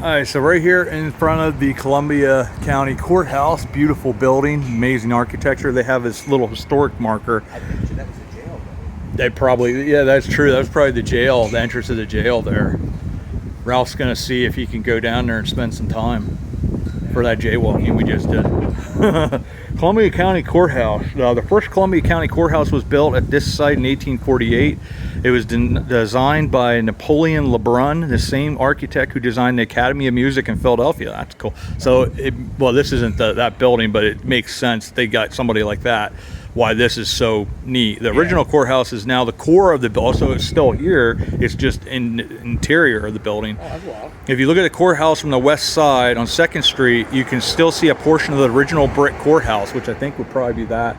Alright, so right here in front of the Columbia County Courthouse, beautiful building, amazing architecture. They have this little historic marker. I bet you that was a jail. They probably, yeah, that's true. That was probably the jail, the entrance of the jail there. Ralph's gonna see if he can go down there and spend some time for that jaywalking we just did. Columbia County Courthouse. The first Columbia County Courthouse was built at this site in 1848. It was designed by Napoleon Lebrun, the same architect who designed the Academy of Music in Philadelphia. That's cool. So, well, this isn't that building, but it makes sense. They got somebody like that. Why this is so neat. The original courthouse is now the core of the building, so it's still here. It's just in the interior of the building. Oh, that's wild. If you look at the courthouse from the west side on 2nd Street, you can still see a portion of the original brick courthouse, which I think would probably be that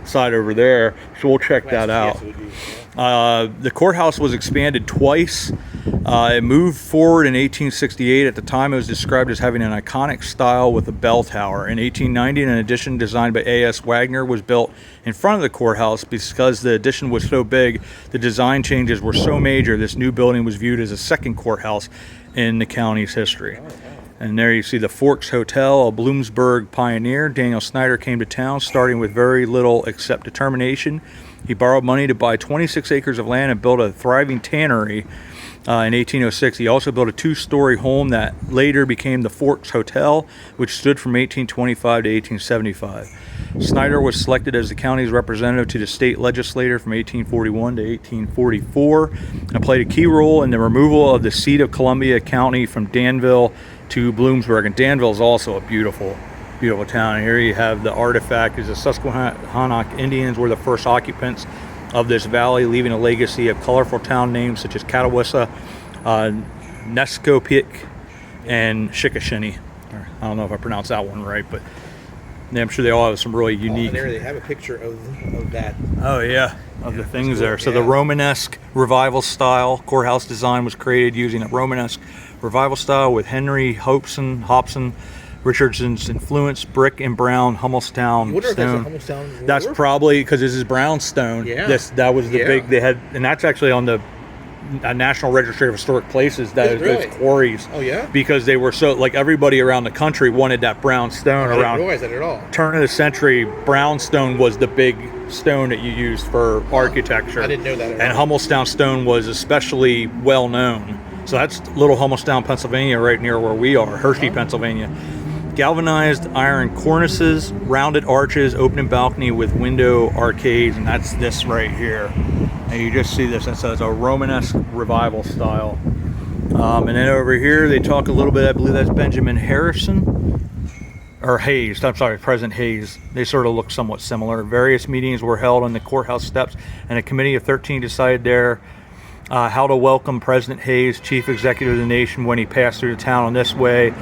side over there. So we'll check that out. The courthouse was expanded twice. It moved forward in 1868. At the time, it was described as having an iconic style with a bell tower. In 1890, an addition designed by A.S. Wagner was built in front of the courthouse. Because the addition was so big, the design changes were so major, this new building was viewed as a second courthouse in the county's history. And there you see the Forks Hotel, a Bloomsburg pioneer. Daniel Snyder came to town starting with very little except determination. He borrowed money to buy 26 acres of land and built a thriving tannery. In 1806, he also built a 2-story home that later became the Forks Hotel, which stood from 1825 to 1875. Snyder was selected as the county's representative to the state legislature from 1841 to 1844 and played a key role in the removal of the seat of Columbia County from Annville to Bloomsburg. And Annville is also a beautiful town. And here you have the artifact is the Susquehannock Indians were the first occupants of this valley, leaving a legacy of colorful town names such as Catawissa, Nescopic, and Chickashinny. I don't know if I pronounced that one right, but yeah, I'm sure they all have some really unique. There they have a picture of that. Oh yeah, of the things there. So the Romanesque revival style courthouse design was created using a Romanesque revival style with Henry Hobson Richardson's influence, brick and brown Hummelstown stone. That's probably because this is brownstone. Yeah. That was the big they had, and that's actually on the National Registry of Historic Places. Those quarries. Oh yeah. Because they were so like everybody around the country wanted that brownstone. I didn't realize that at all. Turn of the century, brownstone was the big stone that you used for architecture. I didn't know that at all. And Hummelstown stone was especially well known. So that's Little Hummelstown, Pennsylvania, right near where we are, Hershey, Pennsylvania. Galvanized iron cornices, rounded arches, open balcony with window arcades, and that's this right here. And you just see this, it says a Romanesque revival style. And then over here they talk a little bit, I believe that's Benjamin Harrison, or Hayes, I'm sorry, President Hayes. They sort of look somewhat similar. Various meetings were held on the courthouse steps, and a committee of 13 decided there how to welcome President Hayes, chief executive of the nation, when he passed through the town on this way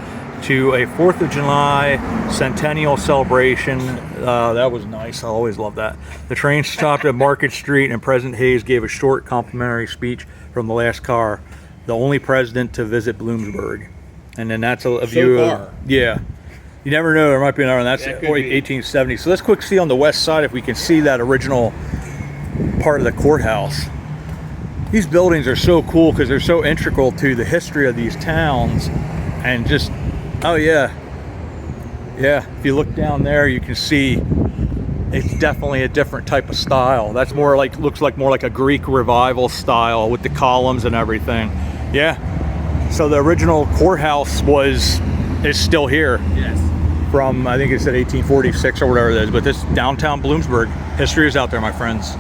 to a 4th of July centennial celebration. That was nice. I always love that. The train stopped at Market Street and President Hayes gave a short complimentary speech from the last car, the only president to visit Bloomsburg. And then that's a view of, yeah. You never know, there might be another one. That's 1870. So let's quick see on the west side if we can see that original part of the courthouse. These buildings are so cool because they're so integral to the history of these towns. And just, oh yeah, if you look down there you can see it's definitely a different type of style. That's more like, looks like more like a Greek revival style with the columns and everything. Yeah, so the original courthouse is still here. Yes. From, I think it said 1846 or whatever it is, but this downtown Bloomsburg, history is out there, my friends.